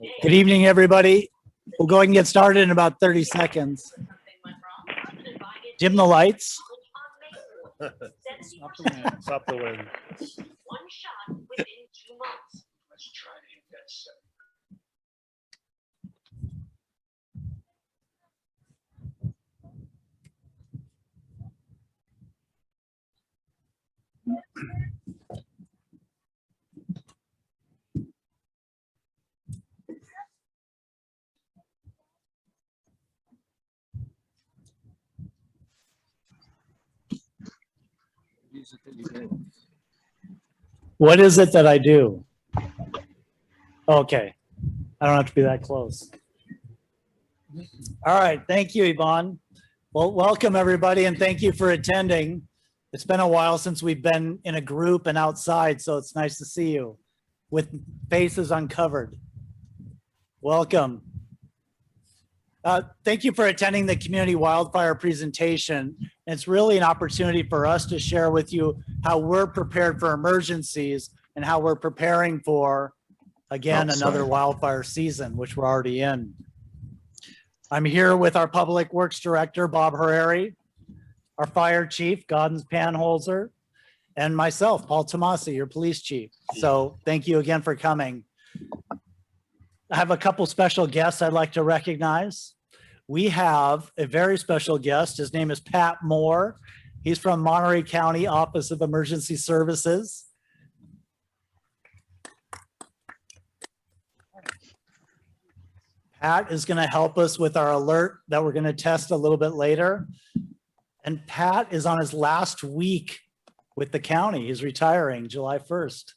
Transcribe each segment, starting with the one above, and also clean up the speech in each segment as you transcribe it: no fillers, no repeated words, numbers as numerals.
Good evening, everybody. We'll go ahead and get started in about 30 seconds. Dim the lights. Stop the wind. One shot within 2 months. Let's try to hit that 7. What is it that I do? Okay. I don't have to be that close. All right. Thank you, Yvonne. Well, welcome, everybody, and thank you for attending. It's been a while since we've been in a group and outside, so it's nice to see you with faces uncovered. Welcome. Thank you for attending the community wildfire presentation. It's really an opportunity for us to share with you how we're prepared for emergencies and how we're preparing for, again, another wildfire season, which we're already in. I'm here with our Public Works Director, Bob Harari, our Fire Chief, Gaudens Panholzer, and myself, Paul Tomasi, your Police Chief. So thank you again for coming. I have a couple special guests I'd like to recognize. We have a very special guest. His name is Pat Moore. He's from Monterey County Office of Emergency Services. Pat is going to help us with our alert that we're going to test a little bit later. And Pat is on his last week with the county. He's retiring July 1st.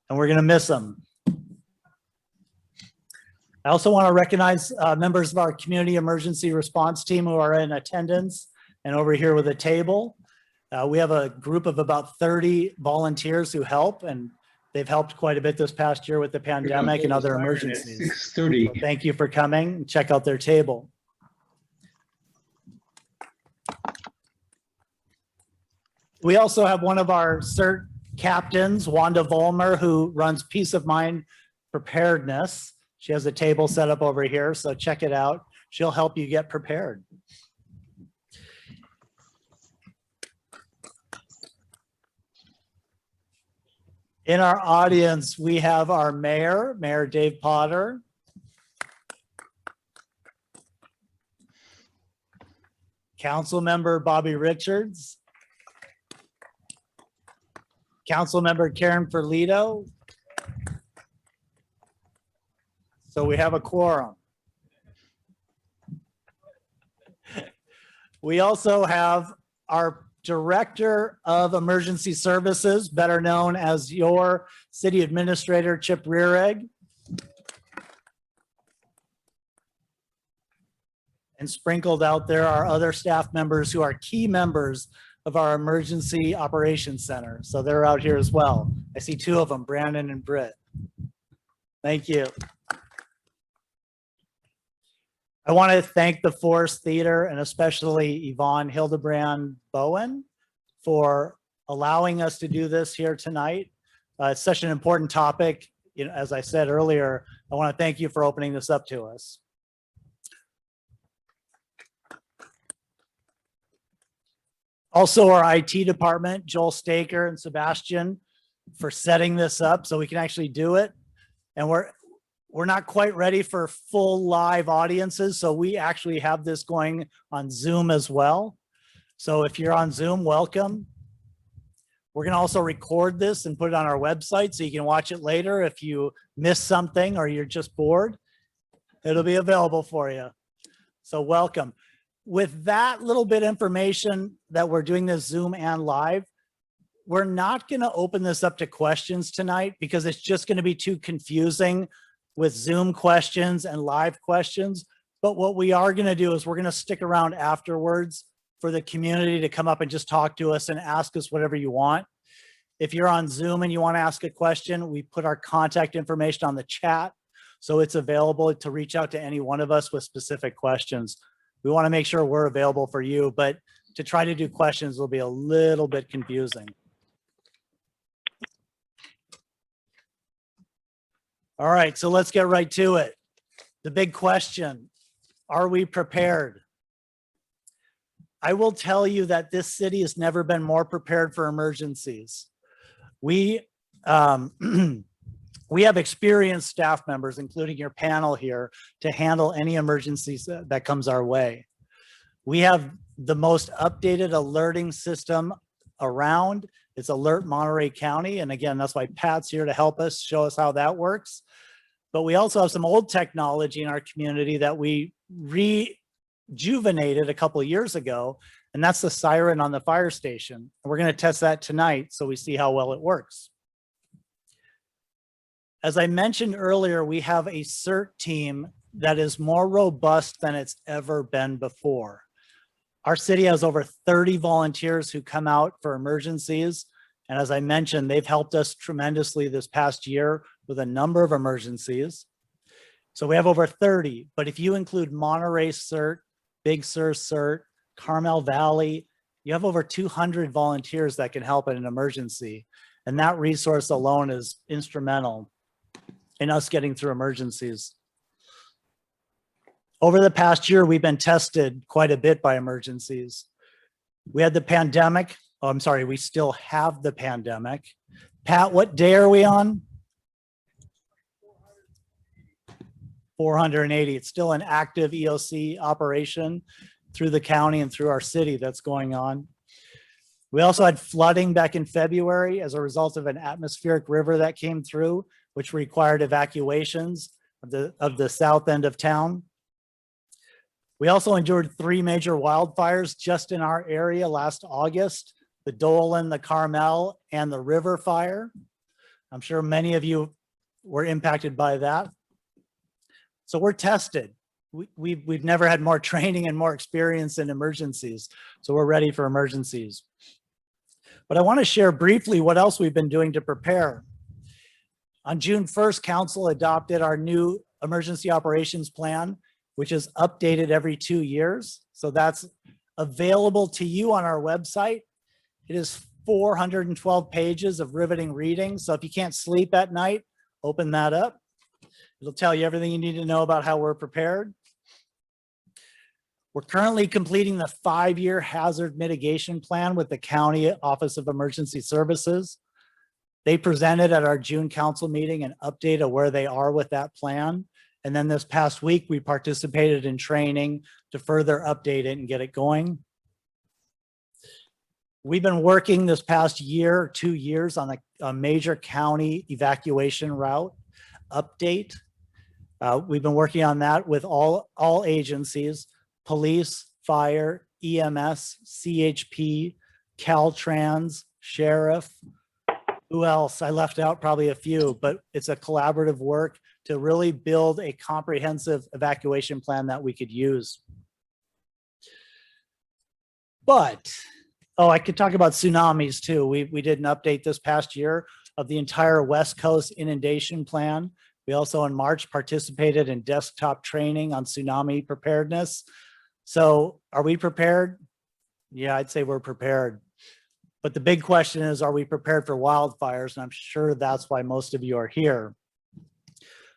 And we're going to miss him. I also want to recognize members of our community emergency response team who are in attendance and over here with a table. We have a group of about 30 volunteers who help, and they've helped quite a bit this past year with the pandemic and other emergencies. 6:30. So thank you for coming. Check out their table. We also have one of our CERT captains, Wanda Vollmer, who runs Peace of Mind Preparedness. She has a table set up over here, so check it out. She'll help you get prepared. In our audience, we have our mayor, Mayor Dave Potter. Council member Bobby Richards. Council member Karen Ferlito. So we have a quorum. We also have our Director of Emergency Services, better known as your City Administrator, Chip Rearegg. And sprinkled out there are other staff members who are key members of our Emergency Operations Center. So they're out here as well. I see 2 of them, Brandon and Britt. Thank you. I want to thank the Forest Theater and especially Yvonne Hildebrand Bowen for allowing us to do this here tonight. It's such an important topic. You know, as I said earlier, I want to thank you for opening this up to us. Also, our IT department, Joel Staker and Sebastian, for setting this up so we can actually do it. And we're not quite ready for full live audiences, so we actually have this going on Zoom as well. So if you're on Zoom, welcome. We're going to also record this and put it on our website so you can watch it later if you miss something or you're just bored. It'll be available for you. So welcome. With that little bit of information that we're doing this Zoom and live, we're not going to open this up to questions tonight because it's just going to be too confusing with Zoom questions and live questions. But what we are going to do is we're going to stick around afterwards for the community to come up and just talk to us and ask us whatever you want. If you're on Zoom and you want to ask a question, we put our contact information on the chat. So it's available to reach out to any one of us with specific questions. We want to make sure we're available for you, but to try to do questions will be a little bit confusing. All right, so let's get right to it. The big question, are we prepared? I will tell you that this city has never been more prepared for emergencies. We we have experienced staff members, including your panel here, to handle any emergencies that comes our way. We have the most updated alerting system around. It's Alert Monterey County. And again, that's why Pat's here to help us, show us how that works. But we also have some old technology in our community that we rejuvenated a couple of years ago, and that's the siren on the fire station. And we're going to test that tonight so we see how well it works. As I mentioned earlier, we have a CERT team that is more robust than it's ever been before. Our city has over 30 volunteers who come out for emergencies. And as I mentioned, they've helped us tremendously this past year with a number of emergencies. So we have over 30, but if you include Monterey CERT, Big Sur CERT, Carmel Valley, you have over 200 volunteers that can help in an emergency. And that resource alone is instrumental in us getting through emergencies. Over the past year, we've been tested quite a bit by emergencies. We had the pandemic. Oh, I'm sorry, we still have the pandemic. Pat, what day are we on? 480. It's still an active EOC operation through the county and through our city that's going on. We also had flooding back in February as a result of an atmospheric river that came through, which required evacuations of the south end of town. We also endured 3 major wildfires just in our area last August, the Dolan, the Carmel, and the River Fire. I'm sure many of you were impacted by that. So we're tested. We've never had more training and more experience in emergencies. So we're ready for emergencies. But I want to share briefly what else we've been doing to prepare. On June 1st, Council adopted our new emergency operations plan, which is updated every 2 years. So that's available to you on our website. It is 412 pages of riveting reading. So if you can't sleep at night, open that up. It'll tell you everything you need to know about how we're prepared. We're currently completing the 5-year hazard mitigation plan with the County Office of Emergency Services. They presented at our June council meeting an update of where they are with that plan. And then this past week, we participated in training to further update it and get it going. We've been working this past year, 2 years on a major county evacuation route update. We've been working on that with all agencies, police, fire, EMS, CHP, Caltrans, sheriff. Who else? I left out probably a few, but it's a collaborative work to really build a comprehensive evacuation plan that we could use. But, oh, I could talk about tsunamis too. We did an update this past year of the entire West Coast inundation plan. We also in March participated in desktop training on tsunami preparedness. So are we prepared? Yeah, I'd say we're prepared. But the big question is, are we prepared for wildfires? And I'm sure that's why most of you are here.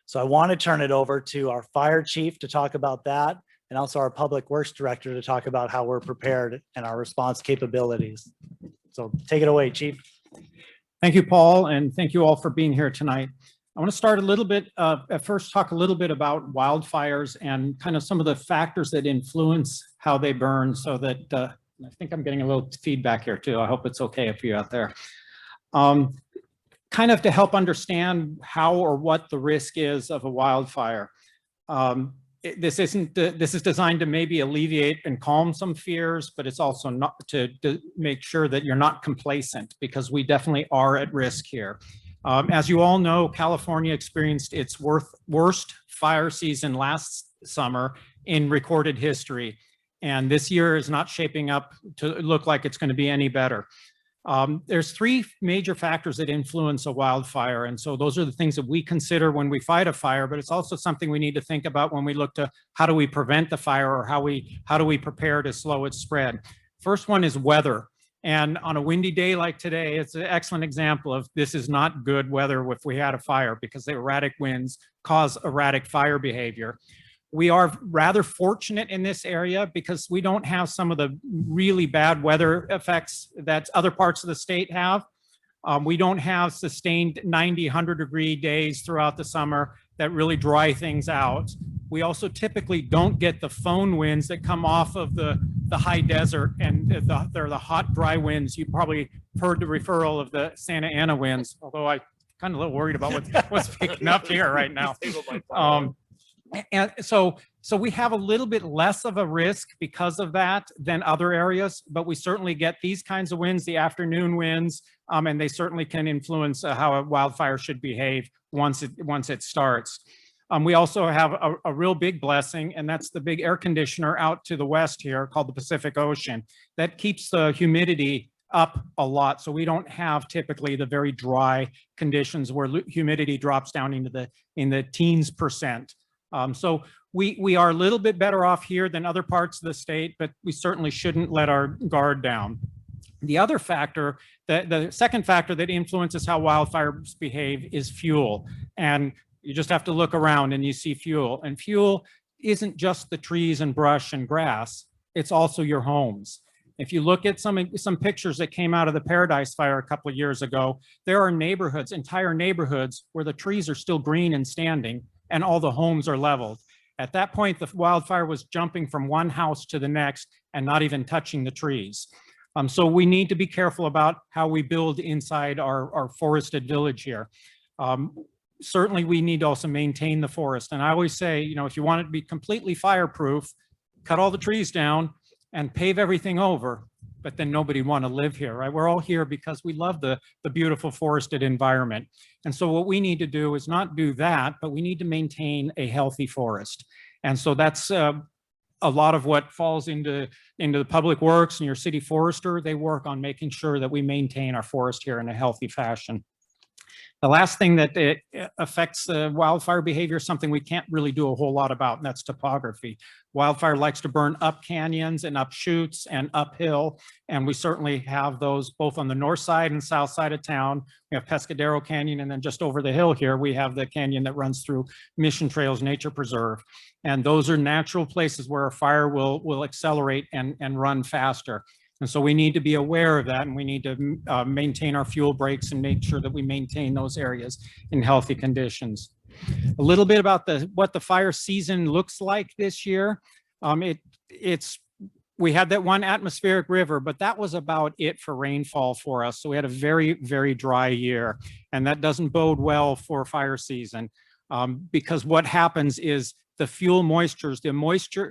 So I want to turn it over to our fire chief to talk about that, and also our public works director to talk about how we're prepared and our response capabilities. So take it away, chief. Thank you, Paul, and thank you all for being here tonight. I want to start a little bit, at first talk a little bit about wildfires and kind of some of the factors that influence how they burn, so that, I think I'm getting a little feedback here too. I hope it's okay for you out there. Kind of to help understand how or what the risk is of a wildfire. This is designed to maybe alleviate and calm some fears, but it's also not to make sure that you're not complacent, because we definitely are at risk here. As you all know, California experienced its worst fire season last summer in recorded history. And this year is not shaping up to look like it's going to be any better. There's 3 major factors that influence a wildfire. And so those are the things that we consider when we fight a fire, but it's also something we need to think about when we look to how do we prevent the fire, or how do we prepare to slow its spread. First one is weather. And on a windy day like today, it's an excellent example of this is not good weather if we had a fire, because the erratic winds cause erratic fire behavior. We are rather fortunate in this area because we don't have some of the really bad weather effects that other parts of the state have. We don't have sustained 90, 100-degree days throughout the summer that really dry things out. We also typically don't get the phone winds that come off of the high desert, and they're the hot, dry winds. You probably heard the referral of the Santa Ana winds, although I kind of a little worried about what's picking up here right now. And so we have a little bit less of a risk because of that than other areas, but we certainly get these kinds of winds, the afternoon winds, and they certainly can influence how a wildfire should behave once it starts. We also have a real big blessing, and that's the big air conditioner out to the west here called the Pacific Ocean. That keeps the humidity up a lot, so we don't have typically the very dry conditions where humidity drops down into the teens percent. So we are a little bit better off here than other parts of the state, but we certainly shouldn't let our guard down. The other factor, the second factor that influences how wildfires behave is fuel. And you just have to look around and you see fuel. And fuel isn't just the trees and brush and grass, it's also your homes. If you look at some pictures that came out of the Paradise Fire a couple of years ago, there are neighborhoods, entire neighborhoods, where the trees are still green and standing and all the homes are leveled. At that point, the wildfire was jumping from one house to the next and not even touching the trees. So we need to be careful about how we build inside our forested village here. Certainly we need to also maintain the forest. And I always say, you know, if you want it to be completely fireproof, cut all the trees down and pave everything over, but then nobody want to live here, right? We're all here because we love the beautiful forested environment. And so what we need to do is not do that, but we need to maintain a healthy forest. And so that's a lot of what falls into the public works and your city forester. They work on making sure that we maintain our forest here in a healthy fashion. The last thing that it affects the wildfire behavior is something we can't really do a whole lot about, and that's topography. Wildfire likes to burn up canyons and up chutes and uphill, and we certainly have those both on the north side and south side of town. We have Pescadero Canyon, and then just over the hill here, we have the canyon that runs through Mission Trails Nature Preserve. And those are natural places where a fire will accelerate and run faster. And so we need to be aware of that, and we need to maintain our fuel breaks and make sure that we maintain those areas in healthy conditions. A little bit about what the fire season looks like this year. We had that one atmospheric river, but that was about it for rainfall for us. So we had a very, very dry year, and that doesn't bode well for fire season because what happens is the fuel moistures,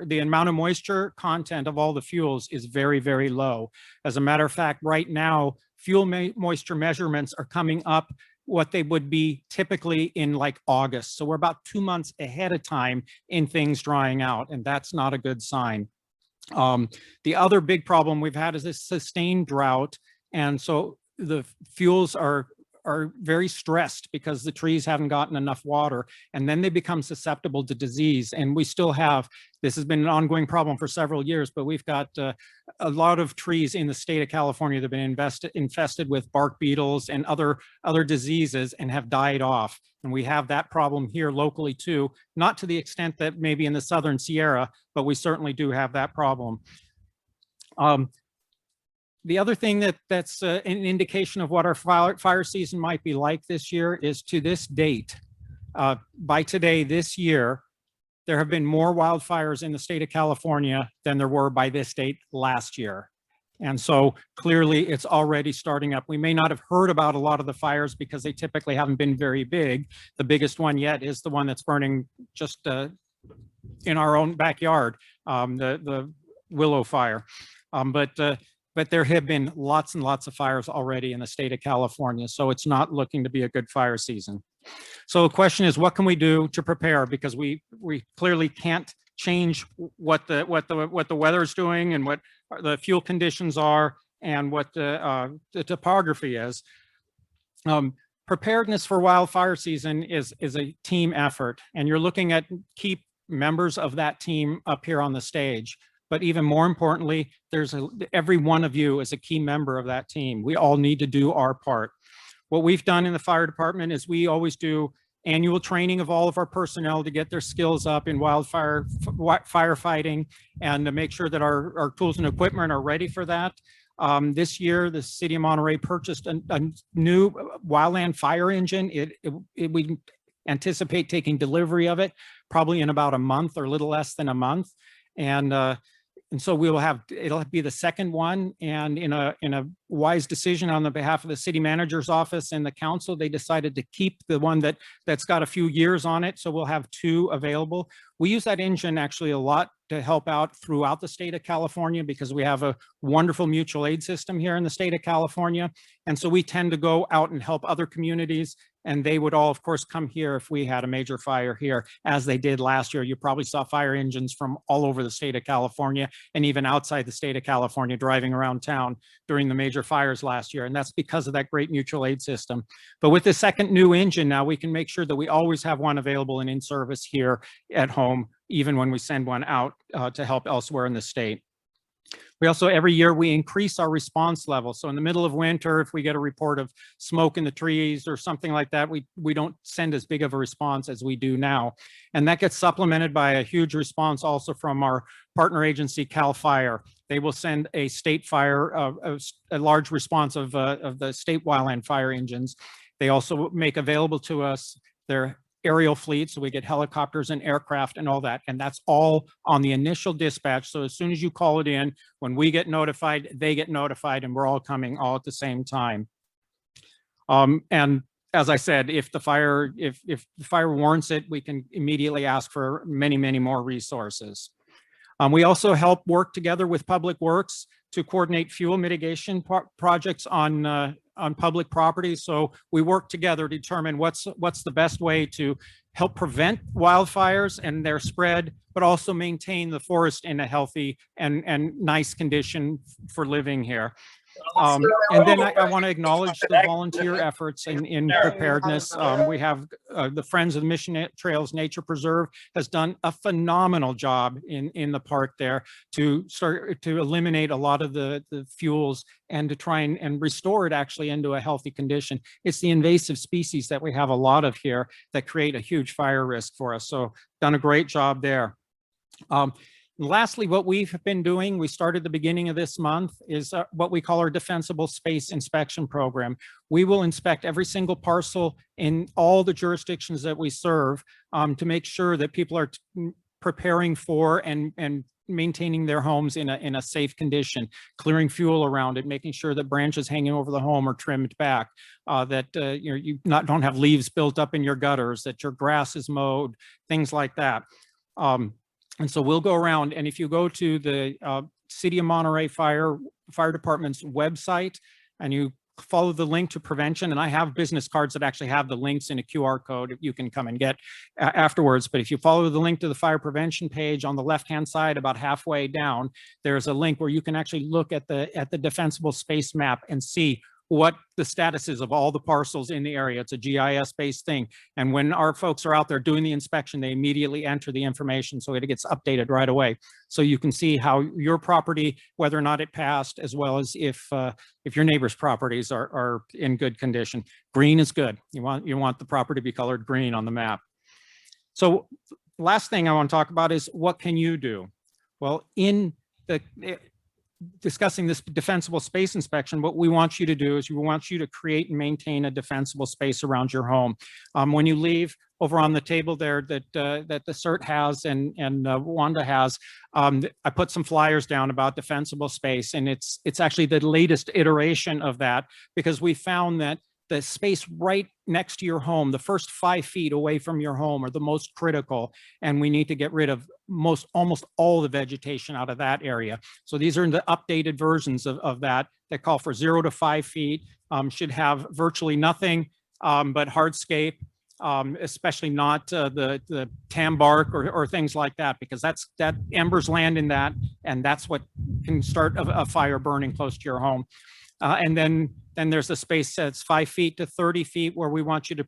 the amount of moisture content of all the fuels is very, very low. As a matter of fact, right now, fuel moisture measurements are coming up what they would be typically in like August. So we're about 2 months ahead of time in things drying out, and that's not a good sign. The other big problem we've had is this sustained drought. And so the fuels are very stressed because the trees haven't gotten enough water, and then they become susceptible to disease. And we still have, this has been an ongoing problem for several years, but we've got a lot of trees in the state of California that have been infested with bark beetles and other diseases and have died off. And we have that problem here locally too, not to the extent that maybe in the Southern Sierra, but we certainly do have that problem. The other thing that's an indication of what our fire season might be like this year is, to this date, by today this year, there have been more wildfires in the state of California than there were by this date last year. And so clearly it's already starting up. We may not have heard about a lot of the fires because they typically haven't been very big. The biggest one yet is the one that's burning just in our own backyard, the Willow Fire. But there have been lots and lots of fires already in the state of California, so it's not looking to be a good fire season. So the question is, what can we do to prepare? Because we clearly can't change what the weather is doing and what the fuel conditions are and what the topography is. Preparedness for wildfire season is a team effort, and you're looking at key members of that team up here on the stage. But even more importantly, every one of you is a key member of that team. We all need to do our part. What we've done in the fire department is we always do annual training of all of our personnel to get their skills up in wildfire firefighting and to make sure that our tools and equipment are ready for that. This year, the city of Monterey purchased a new wildland fire engine. We anticipate taking delivery of it probably in about a month or a little less than a month. And so it'll be the second one. And in a wise decision on the behalf of the city manager's office and the council, they decided to keep the one that's got a few years on it. So we'll have 2 available. We use that engine actually a lot to help out throughout the state of California because we have a wonderful mutual aid system here in the state of California. And so we tend to go out and help other communities, and they would all, of course, come here if we had a major fire here, as they did last year. You probably saw fire engines from all over the state of California and even outside the state of California driving around town during the major fires last year. And that's because of that great mutual aid system. But with the second new engine now, we can make sure that we always have one available and in service here at home, even when we send one out to help elsewhere in the state. We also, every year, we increase our response level. So in the middle of winter, if we get a report of smoke in the trees or something like that, we don't send as big of a response as we do now. And that gets supplemented by a huge response also from our partner agency, CAL FIRE. They will send a state fire, a large response of the state wildland fire engines. They also make available to us their aerial fleet, so we get helicopters and aircraft and all that, and that's all on the initial dispatch. So as soon as you call it in, when we get notified, they get notified, and we're all coming all at the same time. And as I said, if the fire warrants it, we can immediately ask for many more resources. We also help work together with Public Works to coordinate fuel mitigation projects on public property. So we work together to determine what's the best way to help prevent wildfires and their spread, but also maintain the forest in a healthy and nice condition for living here. And then I want to acknowledge the volunteer efforts in preparedness. We have the Friends of the Mission Trails Nature Preserve has done a phenomenal job in the park there to start to eliminate a lot of the fuels and to try and restore it actually into a healthy condition. It's the invasive species that we have a lot of here that create a huge fire risk for us. So done a great job there. Lastly, what we've been doing, we started the beginning of this month, is what we call our defensible space inspection program. We will inspect every single parcel in all the jurisdictions that we serve to make sure that people are preparing for and maintaining their homes in a safe condition, clearing fuel around it, making sure that branches hanging over the home are trimmed back, that you don't have leaves built up in your gutters, that your grass is mowed, things like that. And so we'll go around, and if you go to the City of Monterey Fire Department's website and you follow the link to prevention, and I have business cards that actually have the links in a QR code you can come and get afterwards. But if you follow the link to the fire prevention page on the left-hand side, about halfway down, there's a link where you can actually look at the defensible space map and see what the status is of all the parcels in the area. It's a GIS-based thing. And when our folks are out there doing the inspection, they immediately enter the information so it gets updated right away. So you can see how your property, whether or not it passed, as well as if your neighbor's properties are in good condition. Green is good. You want the property to be colored green on the map. So last thing I want to talk about is what can you do? Well, in discussing this defensible space inspection, what we want you to do is we want you to create and maintain a defensible space around your home. When you leave, over on the table there that the CERT has and Wanda has, I put some flyers down about defensible space, and it's actually the latest iteration of that, because we found that the space right next to your home, the first 5 feet away from your home, are the most critical, and we need to get rid of almost all the vegetation out of that area. So these are the updated versions of that call for 0 to 5 feet, should have virtually nothing but hardscape, especially not the tam bark or things like that, because that embers land in that, and that's what can start a fire burning close to your home. And then there's a space that's 5 feet to 30 feet where we want you to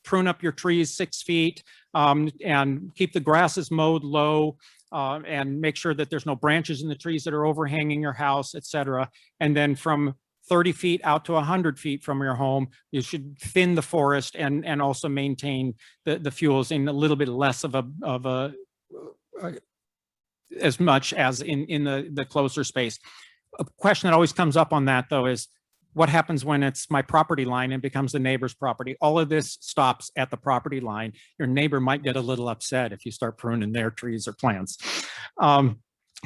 prune up your trees 6 feet and keep the grasses mowed low. and make sure that there's no branches in the trees that are overhanging your house, et cetera. And then from 30 feet out to 100 feet from your home, you should thin the forest and also maintain the fuels in a little bit less of a as much as in the closer space. A question that always comes up on that, though, is what happens when it's my property line and becomes the neighbor's property? All of this stops at the property line. Your neighbor might get a little upset if you start pruning their trees or plants.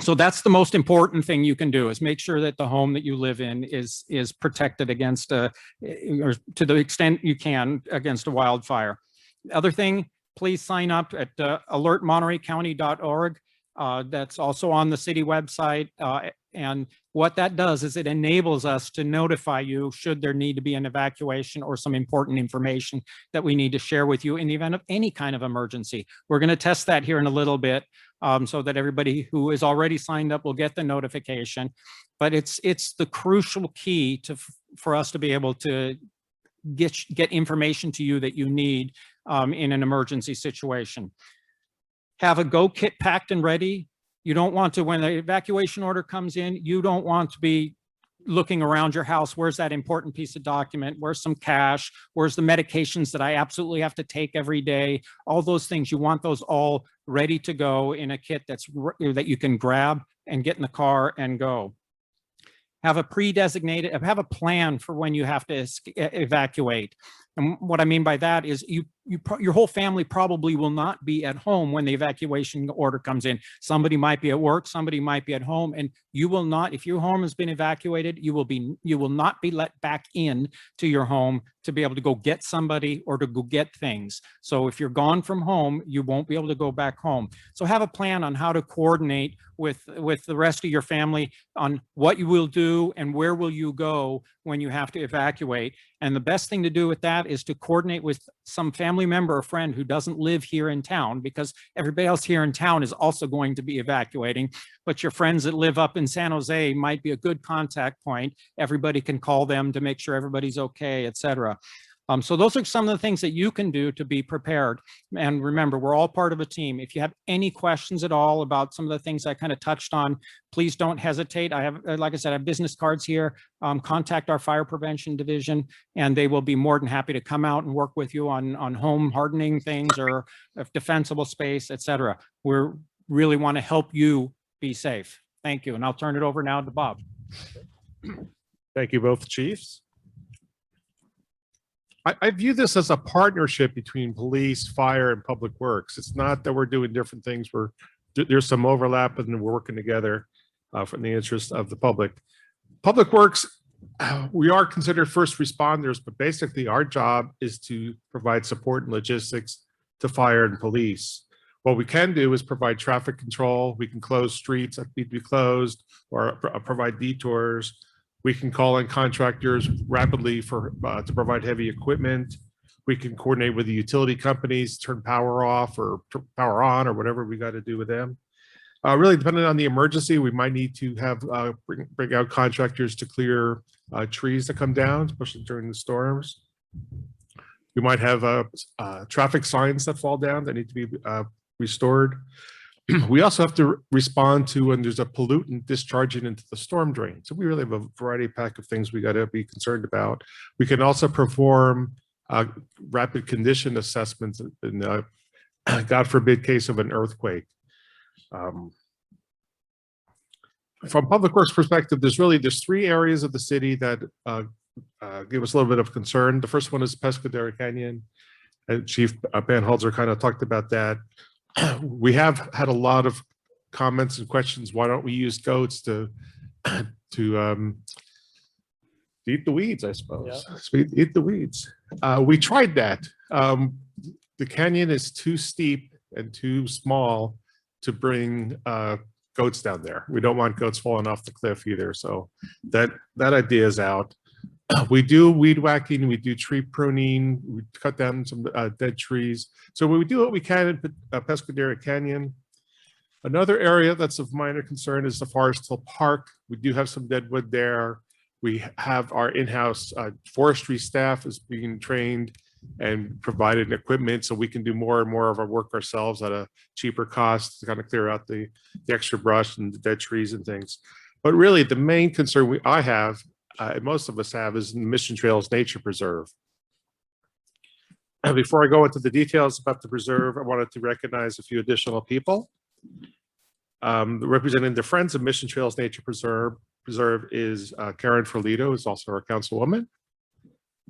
So that's the most important thing you can do, is make sure that the home that you live in is protected against or to the extent you can against a wildfire. The other thing, please sign up at alertmontereycounty.org. That's also on the city website. And what that does is it enables us to notify you should there need to be an evacuation or some important information that we need to share with you in the event of any kind of emergency. We're going to test that here in a little bit, so that everybody who is already signed up will get the notification. But it's the crucial key for us to be able to get information to you that you need in an emergency situation. Have a go kit packed and ready. You don't want to, when the evacuation order comes in, you don't want to be looking around your house. Where's that important piece of document? Where's some cash? Where's the medications that I absolutely have to take every day? All those things, you want those all ready to go in a kit that you can grab and get in the car and go. Have a have a plan for when you have to evacuate. And what I mean by that is your whole family probably will not be at home when the evacuation order comes in. Somebody might be at work, somebody might be at home, and you will not, if your home has been evacuated, you will not be let back in to your home to be able to go get somebody or to go get things. So if you're gone from home, you won't be able to go back home. So have a plan on how to coordinate with the rest of your family on what you will do and where will you go when you have to evacuate. And the best thing to do with that is to coordinate with some family member or friend who doesn't live here in town, because everybody else here in town is also going to be evacuating. But your friends that live up in San Jose might be a good contact point. Everybody can call them to make sure everybody's okay, et cetera. So those are some of the things that you can do to be prepared. And remember, we're all part of a team. If you have any questions at all about some of the things I kind of touched on, please don't hesitate. I have, like I said, I have business cards here. Contact our fire prevention division, and they will be more than happy to come out and work with you on home hardening things or defensible space, et cetera. We really want to help you be safe. Thank you. And I'll turn it over now to Bob. Thank you both chiefs. I view this as a partnership between police, fire, and public works. It's not that we're doing different things. There's some overlap and we're working together for the interest of the public. Public works, we are considered first responders, but basically our job is to provide support and logistics to fire and police. What we can do is provide traffic control. We can close streets that need to be closed or provide detours. We can call in contractors rapidly to provide heavy equipment. We can coordinate with the utility companies, turn power off or power on or whatever we got to do with them. Really, depending on the emergency, we might need to have bring out contractors to clear trees that come down, especially during the storms. We might have traffic signs that fall down that need to be restored. We also have to respond to when there's a pollutant discharging into the storm drain. So we really have a variety pack of things we got to be concerned about. We can also perform rapid condition assessments in God forbid case of an earthquake. From Public Works perspective, there's three areas of the city that give us a little bit of concern. The first one is Pescadero Canyon, and Chief Banholzer kind of talked about that. We have had a lot of comments and questions. Why don't we use goats to eat the weeds, I suppose. Yeah. Eat the weeds. We tried that. The canyon is too steep and too small to bring goats down there. We don't want goats falling off the cliff either. So that idea is out. We do weed whacking, we do tree pruning, we cut down some dead trees. So we do what we can in Pescadero Canyon. Another area that's of minor concern is the Forest Hill Park. We do have some dead wood there. We have our in-house forestry staff is being trained and provided equipment so we can do more and more of our work ourselves at a cheaper cost to kind of clear out the extra brush and the dead trees and things. But really, the main concern I have, and most of us have, is Mission Trails Nature Preserve. And before I go into the details about the preserve, I wanted to recognize a few additional people. Representing the Friends of Mission Trails Nature Preserve is Karen Ferlito, who's also our councilwoman,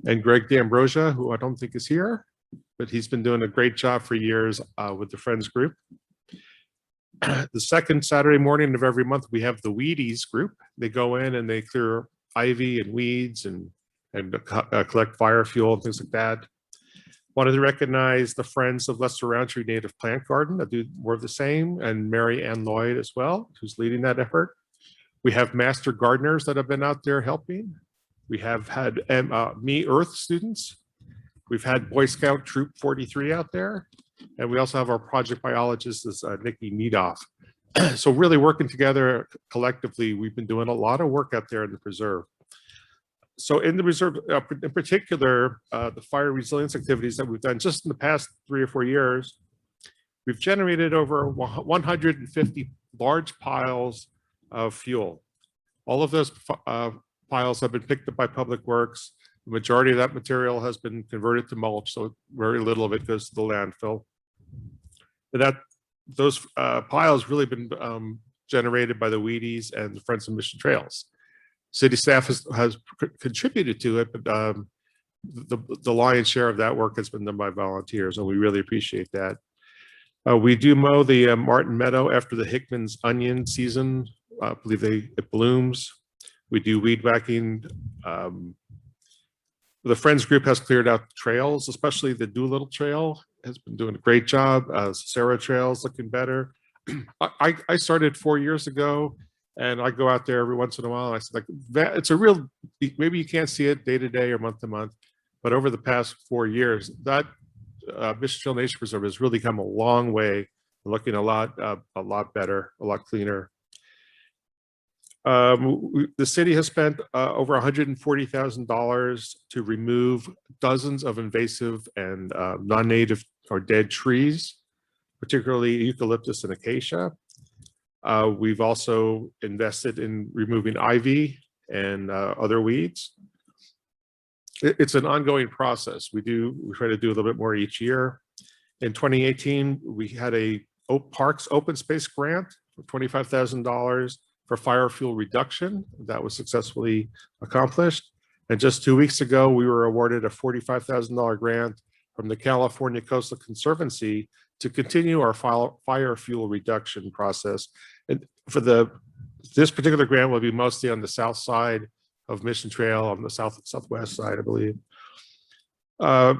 and Greg D'Ambrosia, who I don't think is here, but he's been doing a great job for years with the Friends group. The second Saturday morning of every month, we have the Weedies group. They go in and they clear ivy and weeds and collect fire fuel and things like that. Wanted to recognize the Friends of Lester Roundtree Native Plant Garden that do more of the same, and Mary Ann Lloyd as well, who's leading that effort. We have master gardeners that have been out there helping. We have had Me Earth students. We've had Boy Scout Troop 43 out there. And we also have our project biologist is Nikki Needoff. So really working together collectively, we've been doing a lot of work out there in the preserve. So in the reserve, in particular, the fire resilience activities that we've done just in the past 3 or 4 years, we've generated over 150 large piles of fuel. All of those piles have been picked up by Public Works. The majority of that material has been converted to mulch, so very little of it goes to the landfill. But those piles really been generated by the Weedies and the Friends of Mission Trails. City staff has contributed to it, but the lion's share of that work has been done by volunteers, and we really appreciate that. We do mow the Martin Meadow after the Hickman's onion season. I believe it blooms. We do weed whacking. The Friends group has cleared out trails, especially the Doolittle Trail has been doing a great job. Sarah Trail's looking better. I started 4 years ago, and I go out there every once in a while. And I said, like, it's a real, maybe you can't see it day to day or month to month, but over the past 4 years, that Mission Trail Nature Preserve has really come a long way, looking a lot better, a lot cleaner. The city has spent over $140,000 to remove dozens of invasive and non-native or dead trees, particularly eucalyptus and acacia. We've also invested in removing ivy and other weeds. It's an ongoing process. We try to do a little bit more each year. In 2018, we had a Parks Open Space grant for $25,000 for fire fuel reduction. That was successfully accomplished. And just 2 weeks ago, we were awarded a $45,000 grant from the California Coastal Conservancy to continue our fire fuel reduction process. And for this particular grant will be mostly on the south side of Mission Trail, on the southwest side, I believe. A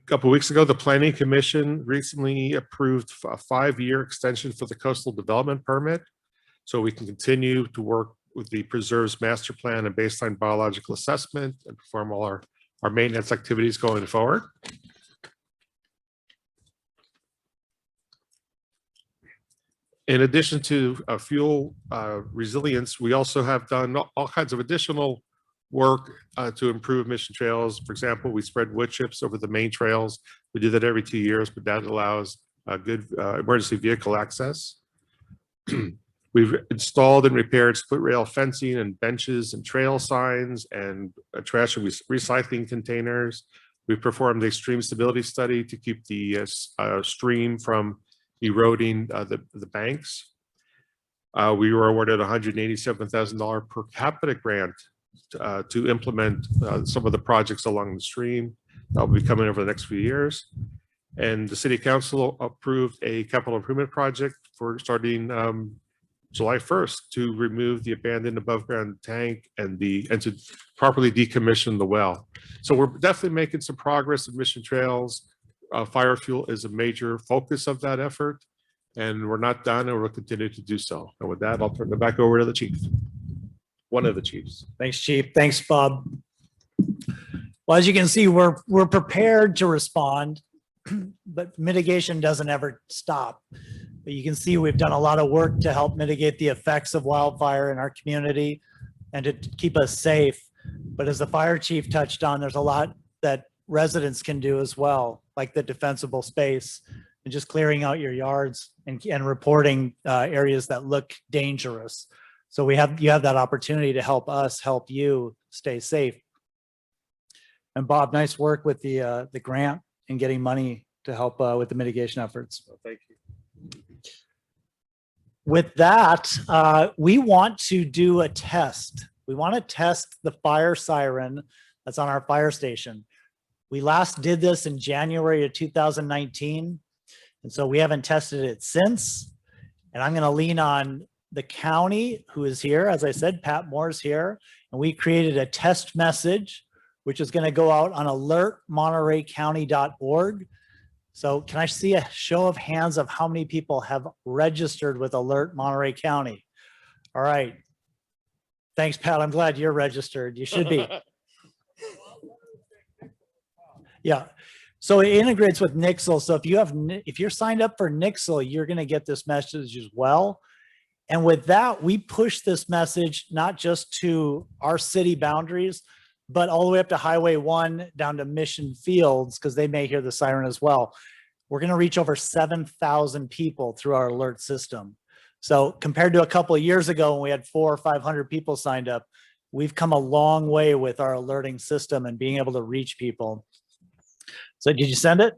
couple of weeks ago, the Planning Commission recently approved a 5-year extension for the coastal development permit, so we can continue to work with the preserves master plan and baseline biological assessment and perform all our maintenance activities going forward. In addition to fuel resilience, we also have done all kinds of additional work to improve Mission Trails. For example, we spread wood chips over the main trails. We do that every 2 years, but that allows good emergency vehicle access. We've installed and repaired split rail fencing and benches and trail signs and trash and recycling containers. We performed the extreme stability study to keep the stream from eroding the banks. We were awarded a $187,000 per capita grant to implement some of the projects along the stream. That will be coming over the next few years. And the City Council approved a capital improvement project for starting July 1st to remove the abandoned above ground tank and to properly decommission the well. So we're definitely making some progress in Mission Trails. Fire fuel is a major focus of that effort, and we're not done, and we'll continue to do so. And with that, I'll turn it back over to the chief, one of the chiefs. Thanks, Chief. Thanks, Bob. Well, as you can see, we're prepared to respond, but mitigation doesn't ever stop. But you can see we've done a lot of work to help mitigate the effects of wildfire in our community and to keep us safe. But as the fire chief touched on, there's a lot that residents can do as well, like the defensible space and just clearing out your yards and reporting areas that look dangerous. So you have that opportunity to help us help you stay safe. And Bob, nice work with the grant and getting money to help with the mitigation efforts. Well, thank you. With that, we want to do a test. We want to test the fire siren that's on our fire station. We last did this in January of 2019. And so we haven't tested it since. And I'm going to lean on the county who is here. As I said, Pat Moore's here. And we created a test message, which is going to go out on alertmontereycounty.org. So can I see a show of hands of how many people have registered with Alert Monterey County? All right. Thanks, Pat. I'm glad you're registered. You should be. Yeah. So it integrates with Nixle. So if you're signed up for Nixle, you're going to get this message as well. And with that, we push this message not just to our city boundaries, but all the way up to Highway 1 down to Mission Fields, because they may hear the siren as well. We're going to reach over 7,000 people through our alert system. So compared to a couple of years ago when we had 400 or 500 people signed up, we've come a long way with our alerting system and being able to reach people. So did you send it?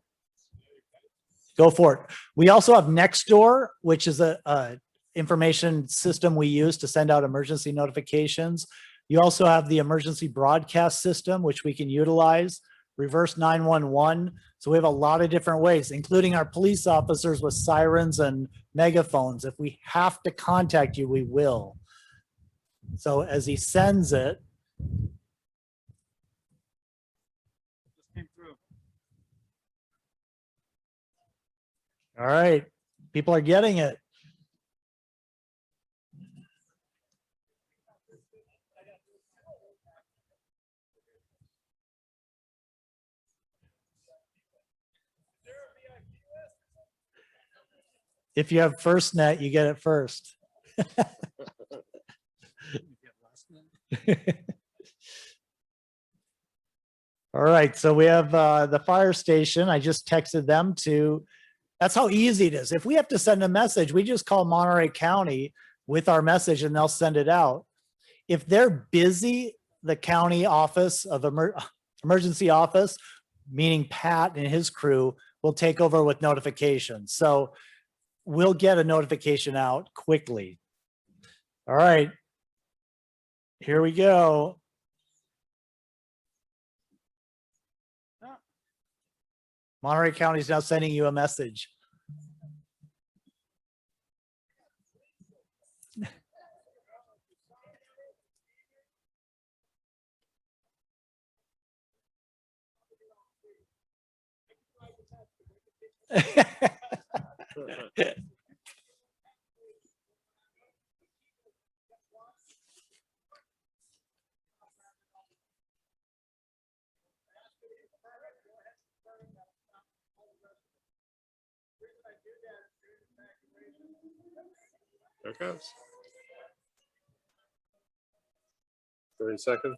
Go for it. We also have Nextdoor, which is a information system we use to send out emergency notifications. You also have the emergency broadcast system, which we can utilize, reverse 911. So we have a lot of different ways, including our police officers with sirens and megaphones. If we have to contact you, we will. So as he sends it, all right, people are getting it. If you have FirstNet, you get it first. All right, so we have the fire station. I just texted them to, that's how easy it is. If we have to send a message, we just call Monterey County with our message and they'll send it out. If they're busy, the county office of emergency office, meaning Pat and his crew, will take over with notifications. So we'll get a notification out quickly. All right, here we go. Monterey County is now sending you a message. There it goes. 30 seconds.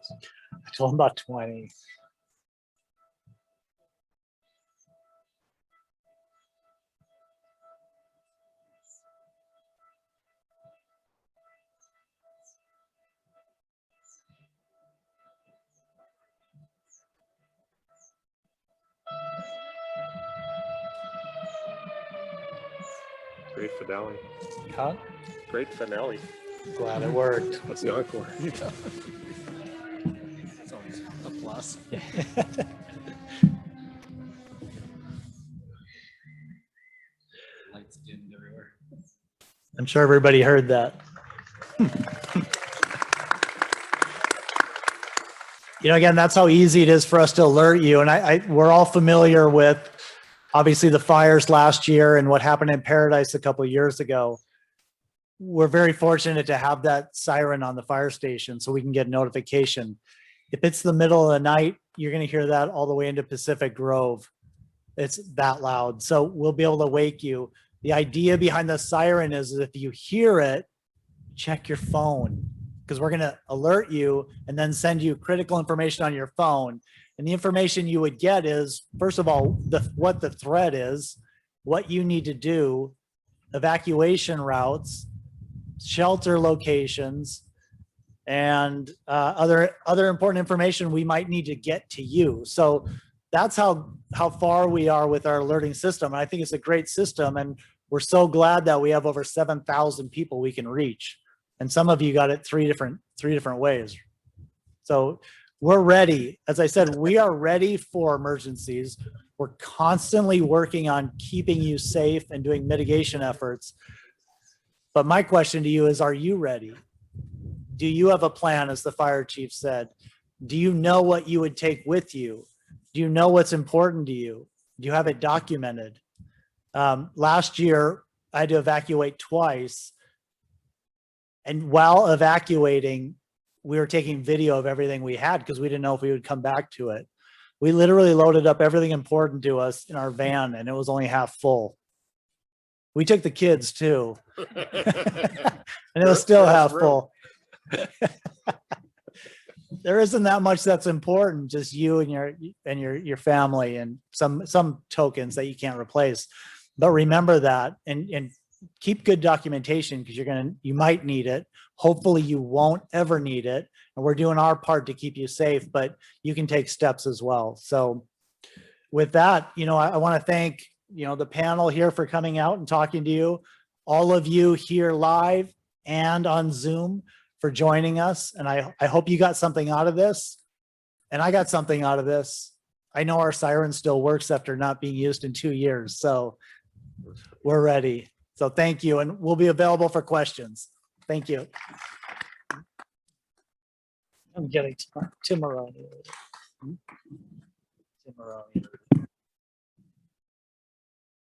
I told him about 20. Great finale. Huh? Great finale. Glad it worked. What's the encore? It's always a plus. Lights dimmed everywhere. I'm sure everybody heard that. You know, again, that's how easy it is for us to alert you. And we're all familiar with, obviously, the fires last year and what happened in Paradise a couple of years ago. We're very fortunate to have that siren on the fire station so we can get notification. If it's the middle of the night, you're going to hear that all the way into Pacific Grove. It's that loud. So we'll be able to wake you. The idea behind the siren is if you hear it, check your phone, because we're going to alert you and then send you critical information on your phone. And the information you would get is, first of all, what the threat is, what you need to do, evacuation routes, shelter locations, and other important information we might need to get to you. So that's how far we are with our alerting system. And I think it's a great system, and we're so glad that we have over 7,000 people we can reach. And some of you got it three different ways. So we're ready. As I said, we are ready for emergencies. We're constantly working on keeping you safe and doing mitigation efforts. But my question to you is, are you ready? Do you have a plan, as the fire chief said? Do you know what you would take with you? Do you know what's important to you? Do you have it documented? Last year, I had to evacuate twice. And while evacuating, we were taking video of everything we had because we didn't know if we would come back to it. We literally loaded up everything important to us in our van, and it was only half full. We took the kids too. And it was still half full. There isn't that much that's important, just you and your family and some tokens that you can't replace. But remember that and keep good documentation, because you might need it. Hopefully you won't ever need it. And we're doing our part to keep you safe, but you can take steps as well. So with that, I want to thank, the panel here for coming out and talking to you, all of you here live and on Zoom for joining us. And I hope you got something out of this. And I got something out of this. I know our siren still works after not being used in 2 years. So we're ready. So thank you. And we'll be available for questions. Thank you. I'm getting Tim Maroney. Tim Maroney.